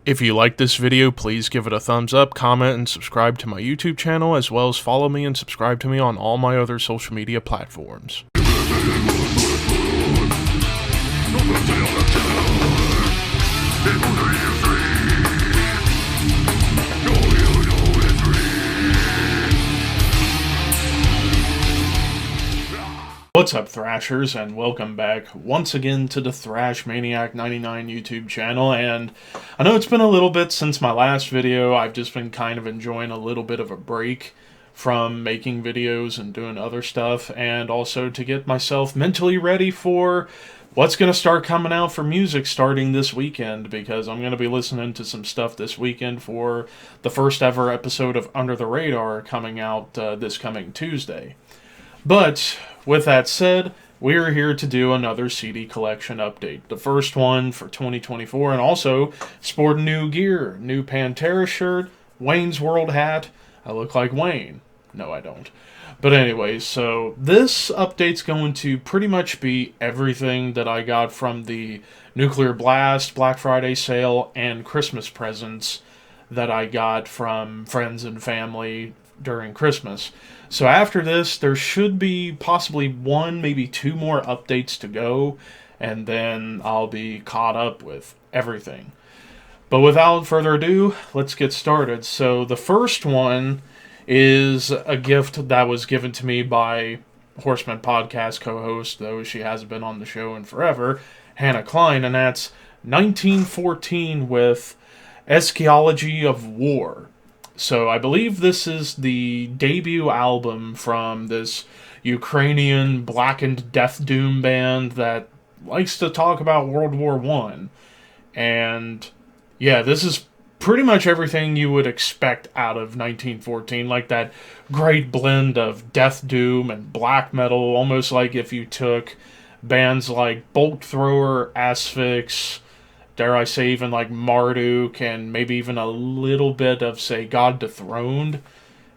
If you like this video, please give it a thumbs up, comment, and subscribe to my YouTube channel, as well as follow me and subscribe to me on all my other social media platforms. What's up, Thrashers, and welcome back once again to the Thrash Maniac 99 YouTube channel. And I know it's been a little bit since my last video. I've just been kind of enjoying a little bit of a break from making videos and doing other stuff, and also to get myself mentally ready for what's going to start coming out for music starting this weekend, because I'm going to be listening to some stuff this weekend for the first ever episode of Under the Radar coming out this coming Tuesday. But with that said, we're here to do another CD collection update. The first one for 2024, and also sporting new gear. New Pantera shirt, Wayne's World hat. I look like Wayne. No, I don't. But anyway, so this update's going to pretty much be everything that I got from the Nuclear Blast, Black Friday sale, and Christmas presents that I got from friends and family during Christmas. So after this, there should be possibly one, maybe two more updates to go, and then I'll be caught up with everything. But without further ado, let's get started. So the first one is a gift that was given to me by Horseman Podcast co-host, though she hasn't been on the show in forever, Hannah Klein, and that's 1914 with Eschatology of War. So I believe this is the debut album from this Ukrainian blackened death doom band that likes to talk about World War I. And yeah, this is pretty much everything you would expect out of 1914, like that great blend of death doom and black metal, almost like if you took bands like Bolt Thrower, Asphyx, dare I say even like Marduk, and maybe even a little bit of, say, God Dethroned,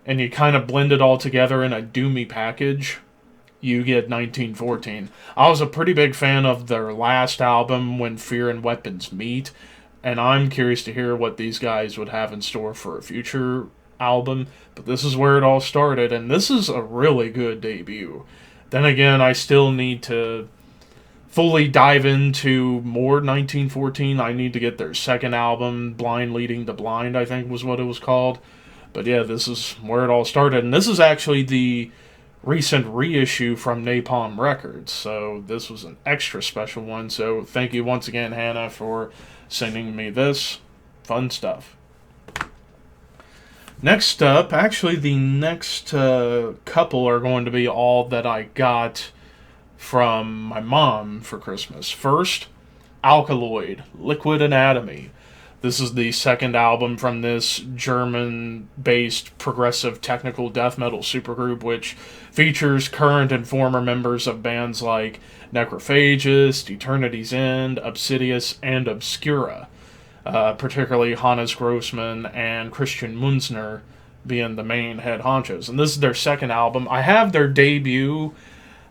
and you kind of blend it all together in a doomy package, you get 1914. I was a pretty big fan of their last album, When Fear and Weapons Meet, and I'm curious to hear what these guys would have in store for a future album, but this is where it all started, and this is a really good debut. Then again, I still need to fully dive into more 1914. I need to get their second album, Blind Leading the Blind, I think was what it was called. But yeah, this is where it all started. And this is actually the recent reissue from Napalm Records. So this was an extra special one. So thank you once again, Hannah, for sending me this. Fun stuff. Next up, actually the next couple are going to be all that I got from my mom for Christmas. First, Alkaloid, Liquid Anatomy. This is the second album from this German-based progressive technical death metal supergroup, which features current and former members of bands like Necrophagist, Eternity's End, Obsidious, and Obscura. Particularly Hannes Grossman and Christian Munzner being the main head honchos. And this is their second album. I have their debut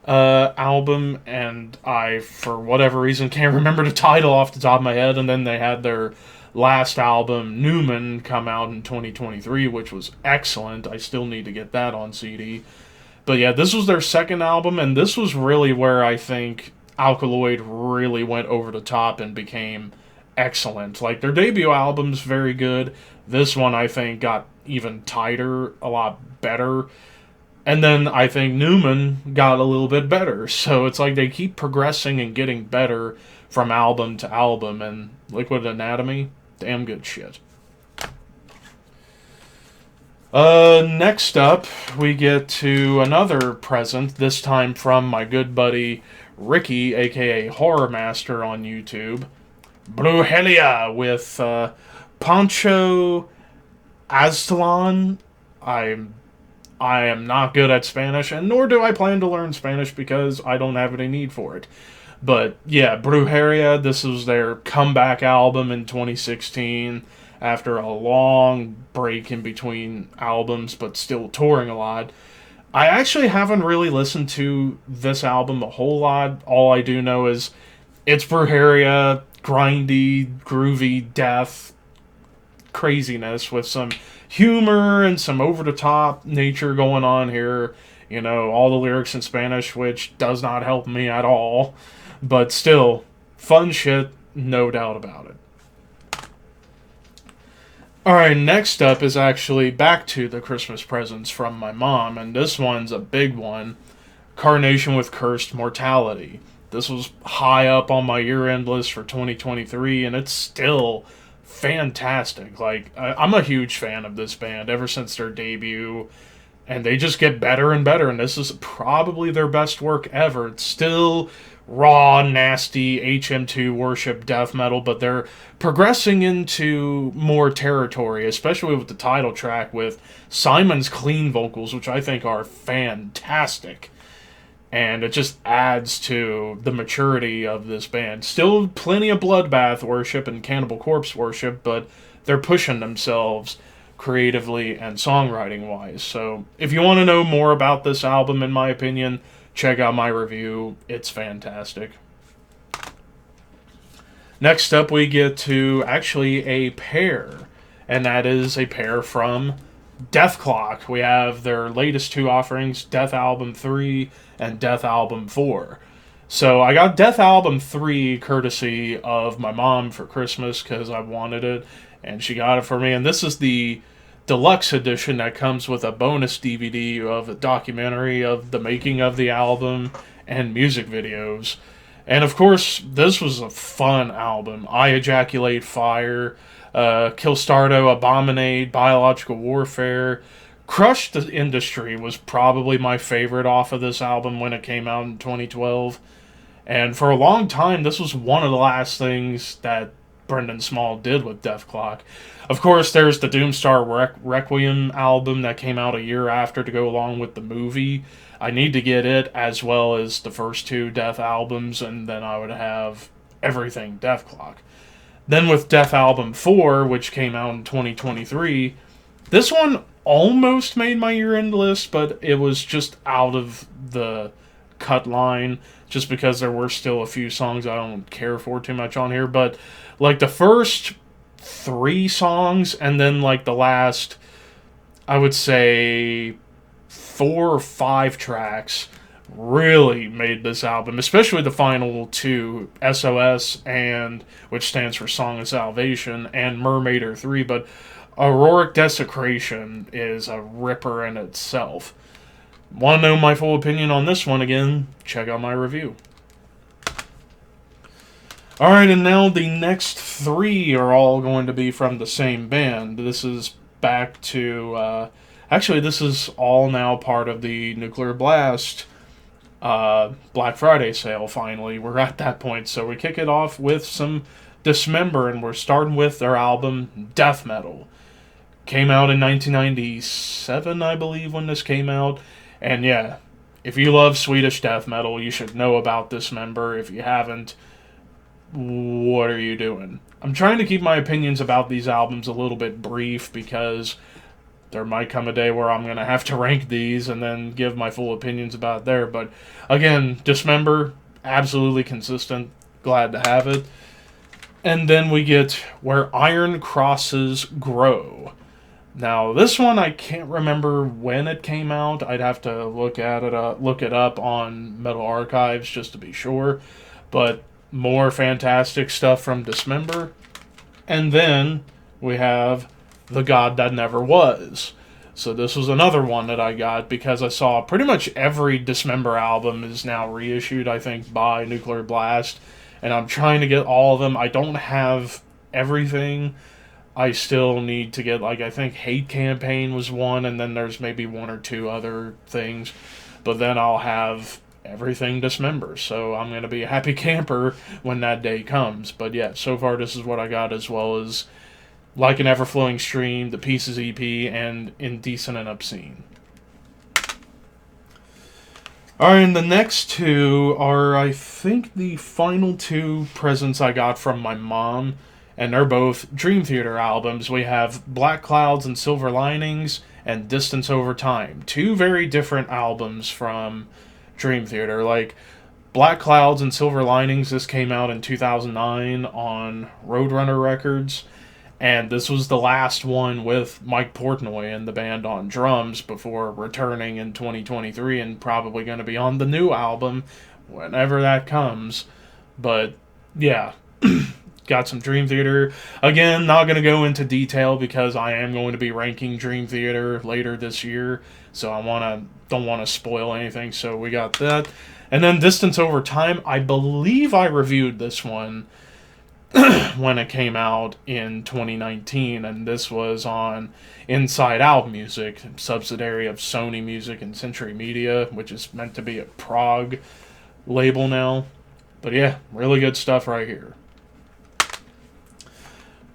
album, and I, for whatever reason, can't remember the title off the top of my head, and then they had their last album, Newman, come out in 2023, which was excellent. I still need to get that on CD. But yeah, this was their second album, and this was really where I think Alkaloid really went over the top and became excellent. Like, their debut album's very good. This one, I think, got even tighter, a lot better. And then I think Newman got a little bit better. So it's like they keep progressing and getting better from album to album. And Liquid Anatomy, damn good shit. Next up, we get to another present, this time from my good buddy Ricky, a.k.a. Horror Master on YouTube. Brujeria with Pancho Aztlan. I am not good at Spanish, and nor do I plan to learn Spanish because I don't have any need for it. But yeah, Brujeria, this was their comeback album in 2016 after a long break in between albums, but still touring a lot. I actually haven't really listened to this album a whole lot. All I do know is it's Brujeria, grindy, groovy death, craziness with some humor and some over-the-top nature going on here. You know, all the lyrics in Spanish, which does not help me at all. But still, fun shit, no doubt about it. Alright, next up is actually back to the Christmas presents from my mom, and this one's a big one. Carnation with Cursed Mortality. This was high up on my year-end list for 2023, and it's still fantastic. Like, I'm a huge fan of this band ever since their debut, and they just get better and better, and this is probably their best work ever. It's still raw, nasty, HM2 worship death metal, but they're progressing into more territory, especially with the title track with Simon's clean vocals, which I think are fantastic. And it just adds to the maturity of this band. Still plenty of bloodbath worship and Cannibal Corpse worship, but they're pushing themselves creatively and songwriting-wise. So if you want to know more about this album, in my opinion, check out my review. It's fantastic. Next up, we get to actually a pair, and that is a pair from Death Clock. We have their latest two offerings, Death Album 3 and Death Album 4. So I got Death Album 3 courtesy of my mom for Christmas because I wanted it, and she got it for me. And this is the deluxe edition that comes with a bonus DVD of a documentary of the making of the album and music videos. And of course, this was a fun album. I Ejaculate Fire, Kill Stardo, Abominate, Biological Warfare. Crush the Industry was probably my favorite off of this album when it came out in 2012. And for a long time, this was one of the last things that Brendan Small did with Death Clock. Of course, there's the Doomstar Requiem album that came out a year after to go along with the movie. I need to get it, as well as the first two Death albums, and then I would have everything Death Clock. Then with Death Album 4, which came out in 2023, this one almost made my year-end list, but it was just out of the cut line, just because there were still a few songs I don't care for too much on here. But like the first 3 songs, and then like the last, I would say 4 or 5 tracks really made this album, especially the final 2, SOS, and which stands for Song of Salvation, and Mermaider 3. But Auroric Desecration is a ripper in itself. Want to know my full opinion on this one again? Check out my review. Alright, and now the next 3 are all going to be from the same band. This is back to, actually this is all now part of the Nuclear Blast Black Friday sale, finally. We're at that point, so we kick it off with some Dismember, and we're starting with their album Death Metal. Came out in 1997, I believe, when this came out. And yeah, if you love Swedish death metal, you should know about Dismember. If you haven't, what are you doing? I'm trying to keep my opinions about these albums a little bit brief, because there might come a day where I'm going to have to rank these and then give my full opinions about there. But again, Dismember, absolutely consistent. Glad to have it. And then we get Where Iron Crosses Grow. Now, this one, I can't remember when it came out. I'd have to look it up on Metal Archives just to be sure. But more fantastic stuff from Dismember. And then we have The God That Never Was. So this was another one that I got because I saw pretty much every Dismember album is now reissued, I think, by Nuclear Blast. And I'm trying to get all of them. I don't have everything. I still need to get, like, I think Hate Campaign was one, and then there's maybe 1 or 2 other things. But then I'll have everything Dismember, so I'm going to be a happy camper when that day comes. But yeah, so far this is what I got, as well as Like an Ever-Flowing Stream, the Pieces EP, and Indecent and Obscene. Alright, and the next 2 are, I think, the final 2 presents I got from my mom. And they're both Dream Theater albums. We have Black Clouds and Silver Linings and Distance Over Time. 2 very different albums from Dream Theater. Like, Black Clouds and Silver Linings, this came out in 2009 on Roadrunner Records. And this was the last one with Mike Portnoy and the band on drums before returning in 2023 and probably going to be on the new album whenever that comes. But yeah, got some Dream Theater. Again, not going to go into detail because I am going to be ranking Dream Theater later this year, so don't want to spoil anything. So we got that. And then Distance Over Time, I believe I reviewed this one when it came out in 2019, and this was on Inside Out Music, subsidiary of Sony Music and Century Media, which is meant to be a Prague label now. But yeah, really good stuff right here.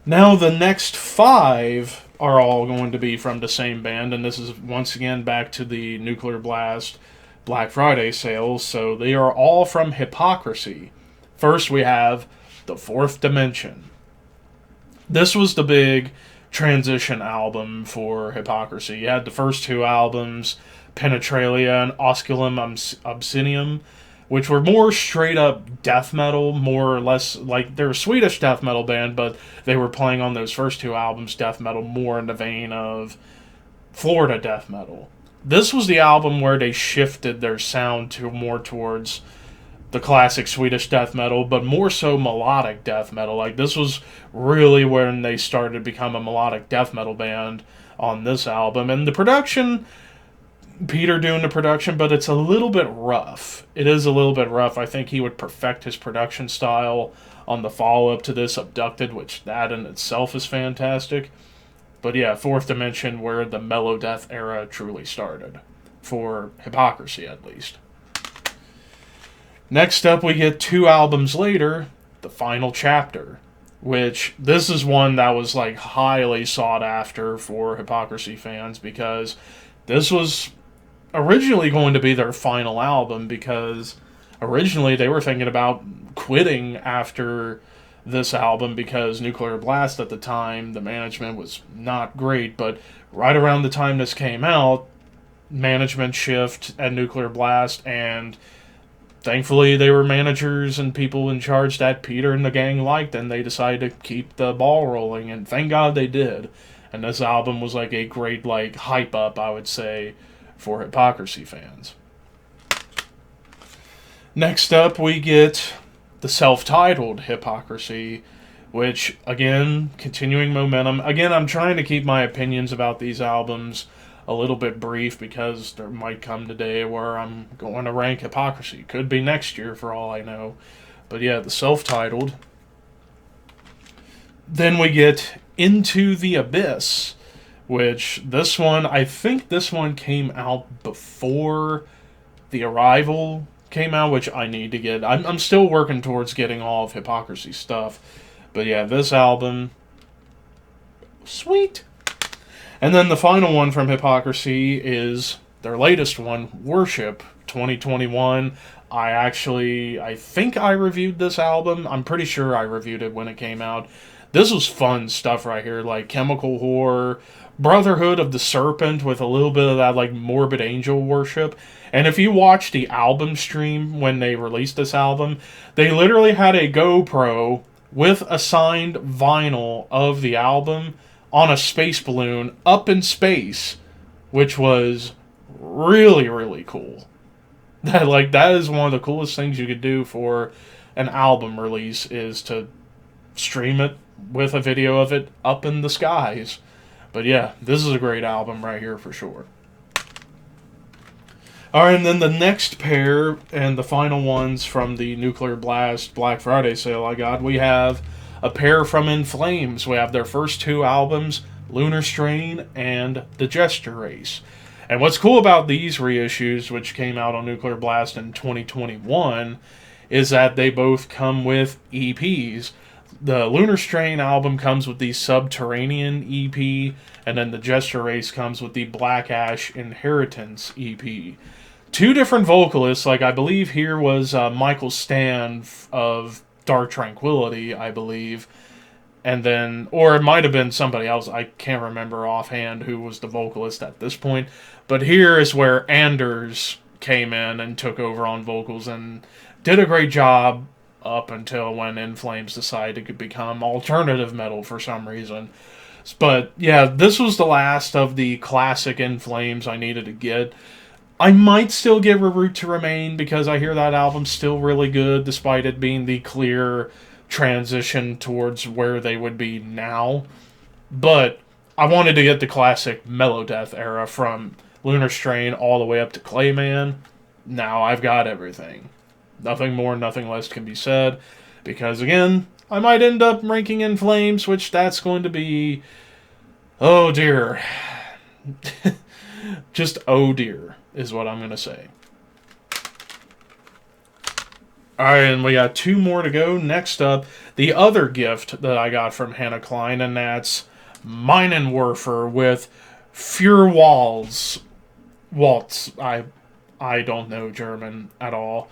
Now the next 5 are all going to be from the same band, and this is once again back to the Nuclear Blast Black Friday sales, so they are all from Hypocrisy. First we have The Fourth Dimension. This was the big transition album for Hypocrisy. You had the first 2 albums, Penetralia and Osculum Obscenium, which were more straight up death metal, more or less like they're a Swedish death metal band, but they were playing on those first 2 albums death metal more in the vein of Florida death metal. This was the album where they shifted their sound to more towards the classic Swedish death metal, but more so melodic death metal. Like, this was really when they started to become a melodic death metal band on this album. And the production, Peter doing the production, but it's a little bit rough. It is a little bit rough. I think he would perfect his production style on the follow-up to this, Abducted, which that in itself is fantastic. But yeah, Fourth Dimension, where the mellow death era truly started. For Hypocrisy, at least. Next up, we get 2 albums later, The Final Chapter, which this is one that was like highly sought after for Hypocrisy fans, because this was originally going to be their final album, because originally they were thinking about quitting after this album because Nuclear Blast at the time, the management was not great, but right around the time this came out, management shift at Nuclear Blast, and thankfully they were managers and people in charge that Peter and the gang liked, and they decided to keep the ball rolling, and thank God they did. And this album was like a great like hype up, I would say, for Hypocrisy fans. Next up we get the self-titled Hypocrisy, which, again, continuing momentum. Again, I'm trying to keep my opinions about these albums a little bit brief because there might come a day where I'm going to rank Hypocrisy. Could be next year for all I know. But yeah, the self-titled. Then we get Into the Abyss, which this one, I think this one came out before The Arrival came out, which I need to get. I'm still working towards getting all of Hypocrisy stuff. But yeah, this album, sweet. And then the final one from Hypocrisy is their latest one, Worship 2021. I think I reviewed this album. I'm pretty sure I reviewed it when it came out. This was fun stuff right here, like chemical horror, Brotherhood of the Serpent with a little bit of that like morbid angel worship. And if you watch the album stream when they released this album, they literally had a GoPro with a signed vinyl of the album on a space balloon up in space, which was really, really cool. That is one of the coolest things you could do for an album release, is to stream it with a video of it up in the skies. But yeah, this is a great album right here for sure. Alright, and then the next pair, and the final ones from the Nuclear Blast Black Friday sale I got, we have a pair from In Flames. We have their first 2 albums, Lunar Strain and The Gesture Race. And what's cool about these reissues, which came out on Nuclear Blast in 2021, is that they both come with EPs. The Lunar Strain album comes with the Subterranean EP, and then the Gesture Race comes with the Black Ash Inheritance EP. 2 different vocalists, like I believe here was Michael Stan of Dark Tranquillity, I believe, and then, or it might have been somebody else, I can't remember offhand who was the vocalist at this point, but here is where Anders came in and took over on vocals and did a great job up until when In Flames decided to become alternative metal for some reason. But yeah, this was the last of the classic In Flames I needed to get. I might still get A Root to Remain because I hear that album's still really good, despite it being the clear transition towards where they would be now. But I wanted to get the classic Melodeath era from Lunar Strain all the way up to Clayman. Now I've got everything. Nothing more, nothing less can be said. Because again, I might end up ranking In Flames, which that's going to be... oh dear. Just oh dear is what I'm going to say. Alright, and we got 2 more to go. Next up, the other gift that I got from Hannah Klein, and that's Minenwerfer with Für Waltz. I don't know German at all.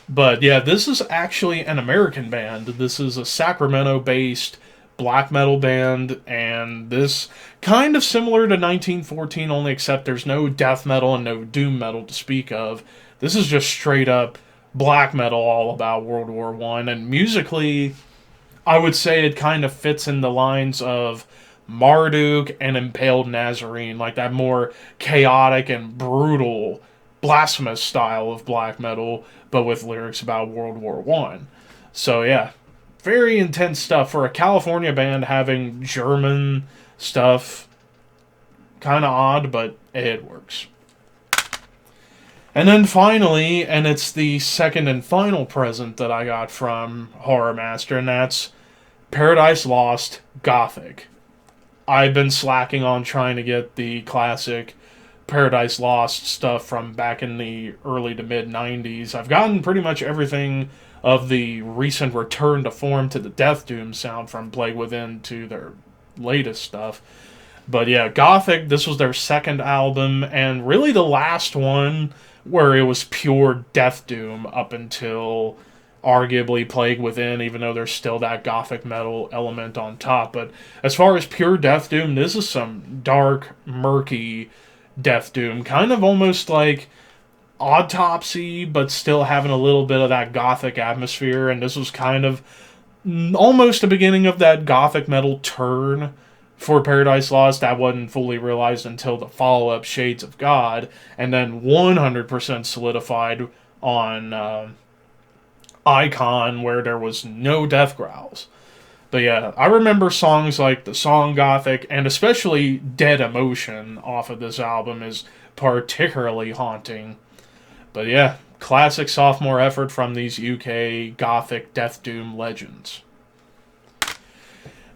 But yeah, this is actually an American band. This is a Sacramento-based black metal band, and this kind of similar to 1914, only except there's no death metal and no doom metal to speak of. This is just straight up black metal all about World War I, and musically, I would say it kind of fits in the lines of Marduk and Impaled Nazarene, like that more chaotic and brutal, blasphemous style of black metal, but with lyrics about World War I. So yeah, very intense stuff for a California band having German stuff. Kind of odd, but it works. And then finally, and it's the second and final present that I got from Horror Master, and that's Paradise Lost Gothic. I've been slacking on trying to get the classic Paradise Lost stuff from back in the early to mid-90s. I've gotten pretty much everything of the recent return to form to the Death Doom sound from Plague Within to their latest stuff. But yeah, Gothic, this was their second album, and really the last one where it was pure Death Doom up until arguably Plague Within, even though there's still that Gothic metal element on top. But as far as pure Death Doom, this is some dark, murky Death Doom. Kind of almost like Autopsy, but still having a little bit of that Gothic atmosphere. And this was kind of almost the beginning of that Gothic metal turn for Paradise Lost that wasn't fully realized until the follow-up Shades of God, and then 100% solidified on Icon, where there was no death growls. But yeah, I remember songs like the song Gothic, and especially Dead Emotion off of this album is particularly haunting. But yeah, classic sophomore effort from these UK Gothic Death Doom legends.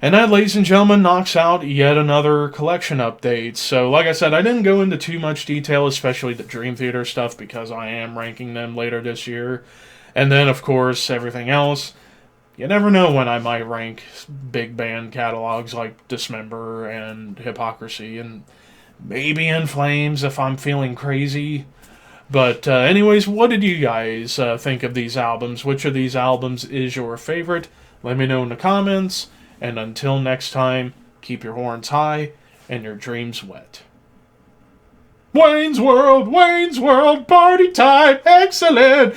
And that, ladies and gentlemen, knocks out yet another collection update. So, like I said, I didn't go into too much detail, especially the Dream Theater stuff, because I am ranking them later this year. And then, of course, everything else. You never know when I might rank big band catalogs like Dismember and Hypocrisy, and maybe In Flames if I'm feeling crazy. But anyways, what did you guys think of these albums? Which of these albums is your favorite? Let me know in the comments. And until next time, keep your horns high and your dreams wet. Wayne's World, party time, excellent!